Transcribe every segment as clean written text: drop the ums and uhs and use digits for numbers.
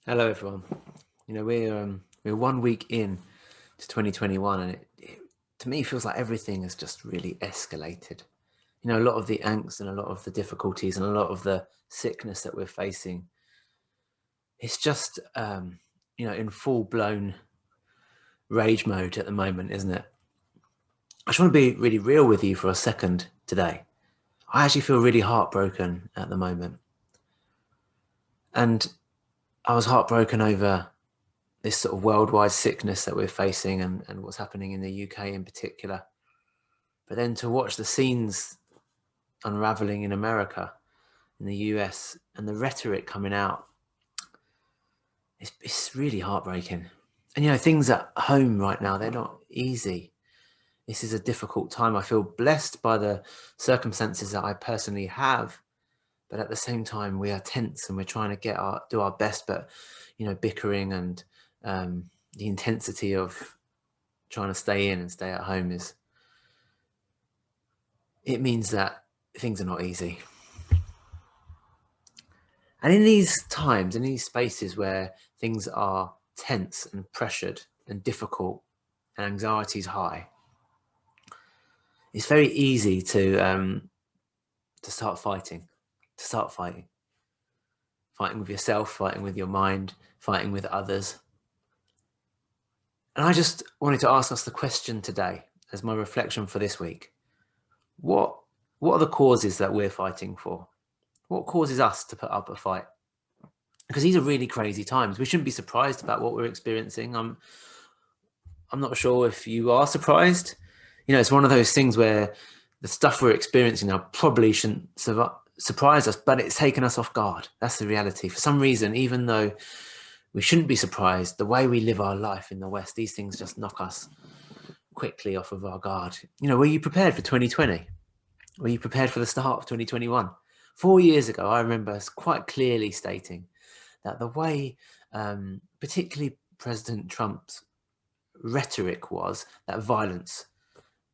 Hello, everyone. We're 1 week in to 2021, and it to me feels like everything has just really escalated. A lot of the angst and a lot of the difficulties and a lot of the sickness that we're facing. It's just in full blown rage mode at the moment, isn't it? I just want to be really real with you for a second today. I actually feel really heartbroken at the moment, and I was heartbroken over this sort of worldwide sickness that we're facing and what's happening in the UK in particular. But then to watch the scenes unraveling in America, in the US, and the rhetoric coming out, it's really heartbreaking. And things at home right now, they're not easy. This is a difficult time. I feel blessed by the circumstances that I personally have, but at the same time, we are tense and we're trying to do our best, but bickering and the intensity of trying to stay in and stay at home it means that things are not easy. And in these times, in these spaces where things are tense and pressured and difficult and anxiety is high, it's very easy to start fighting, fighting with yourself, fighting with your mind, fighting with others. And I just wanted to ask us the question today as my reflection for this week. What are the causes that we're fighting for? What causes us to put up a fight? Because these are really crazy times. We shouldn't be surprised about what we're experiencing. I'm not sure if you are surprised. It's one of those things where the stuff we're experiencing now probably shouldn't surprise us, but it's taken us off guard. That's the reality. For some reason, even though we shouldn't be surprised, the way we live our life in the West, these things just knock us quickly off of our guard. Were you prepared for 2020? Were you prepared for the start of 2021? 4 years ago, I remember quite clearly stating that the way, particularly President Trump's rhetoric was that violence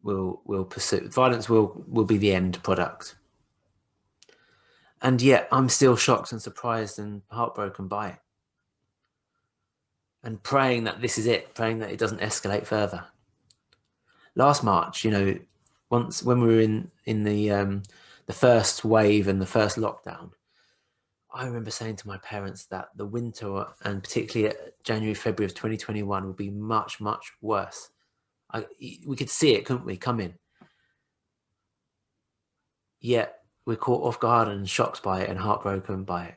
will pursue. Violence will be the end product. And yet I'm still shocked and surprised and heartbroken by it. And praying that this is it, praying that it doesn't escalate further. Last March, once when we were in the first wave and the first lockdown, I remember saying to my parents that the winter, and particularly January, February of 2021, would be much, much worse. We could see it, couldn't we, coming? Yet we're caught off guard and shocked by it and heartbroken by it.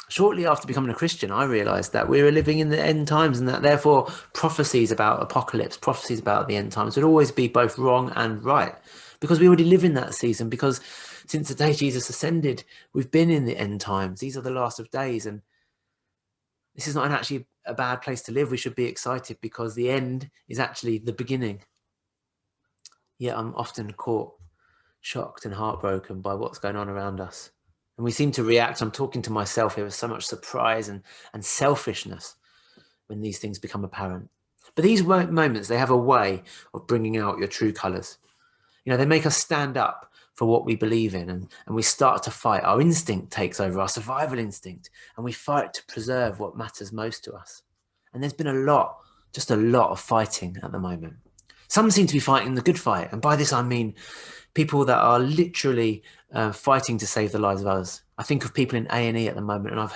Shortly after becoming a Christian, I realized that we were living in the end times and that therefore prophecies about apocalypse, prophecies about the end times would always be both wrong and right, because we already live in that season. Because since the day Jesus ascended, we've been in the end times. These are the last of days, and this is not actually a bad place to live. We should be excited because the end is actually the beginning. Yet I'm often caught shocked and heartbroken by what's going on around us. And we seem to react, I'm talking to myself here, with so much surprise and selfishness when these things become apparent. But these moments, they have a way of bringing out your true colours. They make us stand up for what we believe in, and we start to fight. Our instinct takes over, our survival instinct, and we fight to preserve what matters most to us. And there's been just a lot of fighting at the moment. Some seem to be fighting the good fight, and by this I mean people that are literally fighting to save the lives of others. I think of people in A&E at the moment, and I've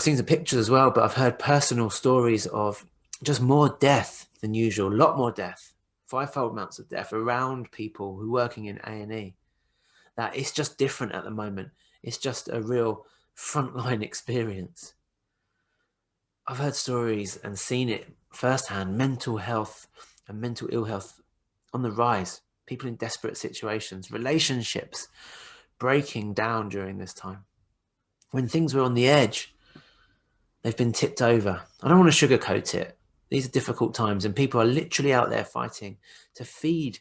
seen some pictures as well, but I've heard personal stories of just more death than usual, a lot more death, fivefold amounts of death around people who are working in A&E. That it's just different at the moment. It's just a real frontline experience. I've heard stories and seen it firsthand, mental health and mental ill health on the rise, people in desperate situations, relationships breaking down during this time. When things were on the edge, they've been tipped over. I don't want to sugarcoat it. These are difficult times, and people are literally out there fighting to feed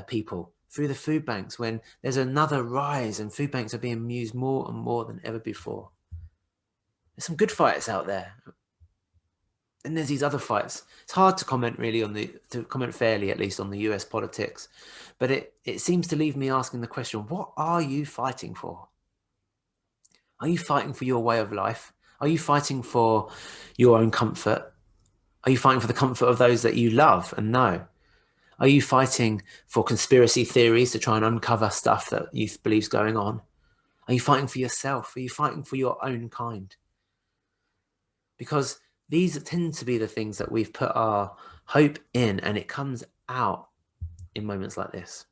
people through the food banks when there's another rise and food banks are being used more and more than ever before. There's some good fights out there. And there's these other fights. It's hard to comment to comment fairly, at least, on the US politics. But it seems to leave me asking the question, what are you fighting for? Are you fighting for your way of life? Are you fighting for your own comfort? Are you fighting for the comfort of those that you love and know? Are you fighting for conspiracy theories to try and uncover stuff that you believe is going on? Are you fighting for yourself? Are you fighting for your own kind? Because these tend to be the things that we've put our hope in, and it comes out in moments like this.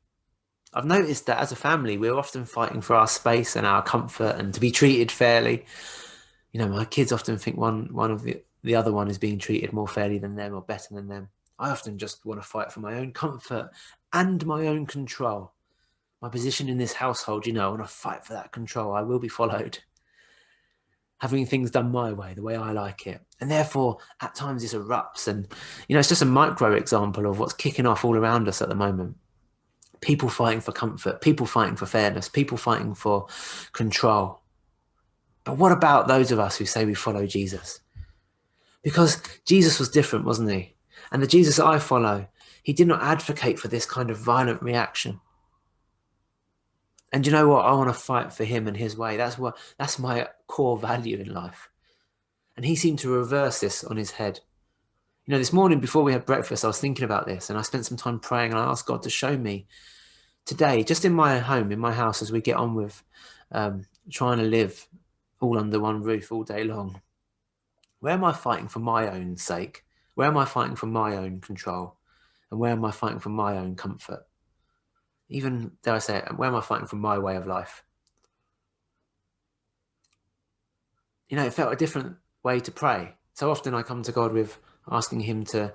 I've noticed that as a family, we're often fighting for our space and our comfort and to be treated fairly. You know, my kids often think one of the other one is being treated more fairly than them or better than them. I often just want to fight for my own comfort and my own control. My position in this household, you know, I want to fight for that control. I will be followed. Having things done my way, the way I like it. And therefore, at times this erupts. And, you know, it's just a micro example of what's kicking off all around us at the moment. People fighting for comfort, people fighting for fairness, people fighting for control. But what about those of us who say we follow Jesus? Because Jesus was different, wasn't he? And the Jesus I follow, he did not advocate for this kind of violent reaction. And you know what? I want to fight for him and his way. That's my core value in life. And he seemed to reverse this on his head. You know, this morning before we had breakfast, I was thinking about this, and I spent some time praying, and I asked God to show me today, just in my home, in my house, as we get on with trying to live all under one roof all day long, where am I fighting for my own sake? Where am I fighting for my own control? And where am I fighting for my own comfort? Even, dare I say it, where am I fighting for my way of life? You know, it felt a different way to pray. So often I come to God with asking him to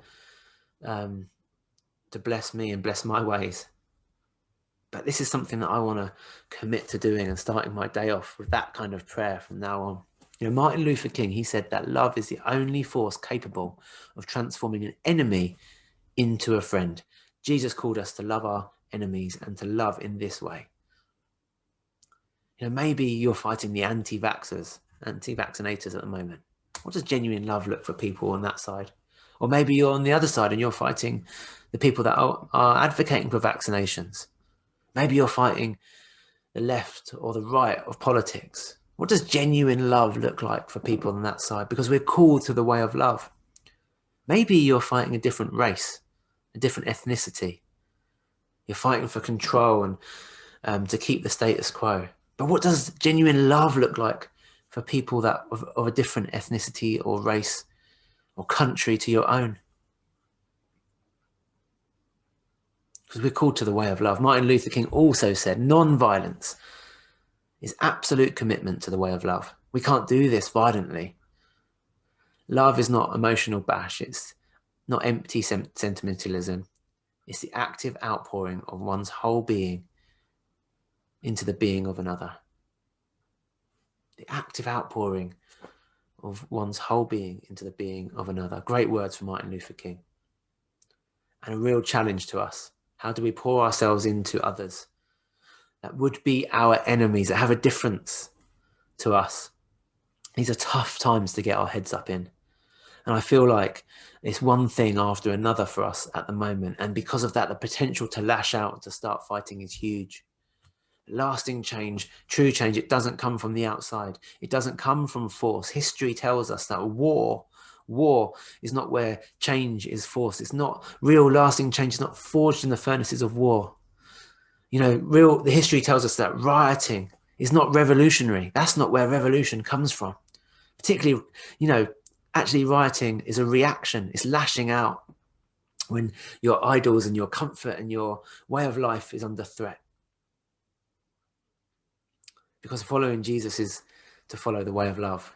bless me and bless my ways. But this is something that I want to commit to doing and starting my day off with that kind of prayer from now on. You know, Martin Luther King, he said that love is the only force capable of transforming an enemy into a friend. Jesus called us to love our enemies and to love in this way. You know, maybe you're fighting the anti-vaxxers, anti-vaccinators at the moment. What does genuine love look for people on that side? Or maybe you're on the other side and you're fighting the people that are advocating for vaccinations. Maybe you're fighting the left or the right of politics. What does genuine love look like for people on that side? Because we're called to the way of love. Maybe you're fighting a different race, a different ethnicity. You're fighting for control and to keep the status quo. But what does genuine love look like for people that of a different ethnicity or race or country to your own? Because we're called to the way of love. Martin Luther King also said non-violence is absolute commitment to the way of love. We can't do this violently. Love is not emotional bash. It's not empty sentimentalism. It's the active outpouring of one's whole being into the being of another. The active outpouring of one's whole being into the being of another. Great words from Martin Luther King. And a real challenge to us. How do we pour ourselves into others that would be our enemies, that have a difference to us? These are tough times to get our heads up in. And I feel like it's one thing after another for us at the moment. And because of that, the potential to lash out and to start fighting is huge. Lasting change, true change, it doesn't come from the outside. It doesn't come from force. History tells us that war is not where change is forced. It's not real lasting change. It's not forged in the furnaces of war. You know, the history tells us that rioting is not revolutionary. That's not where revolution comes from. Particularly, you know, actually rioting is a reaction. It's lashing out when your idols and your comfort and your way of life is under threat. Because following Jesus is to follow the way of love.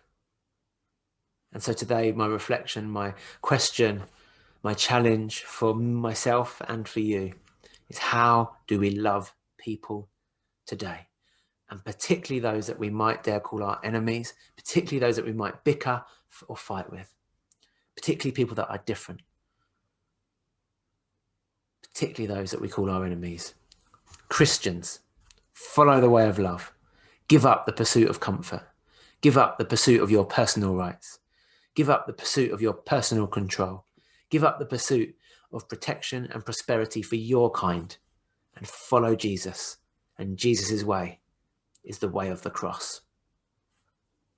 And so today, my reflection, my question, my challenge for myself and for you is, how do we love people today? And particularly those that we might dare call our enemies, particularly those that we might bicker or fight with, particularly people that are different, particularly those that we call our enemies. Christians, follow the way of love. Give up the pursuit of comfort. Give up the pursuit of your personal rights. Give up the pursuit of your personal control. Give up the pursuit of protection and prosperity for your kind, and follow Jesus. And Jesus' way is the way of the cross.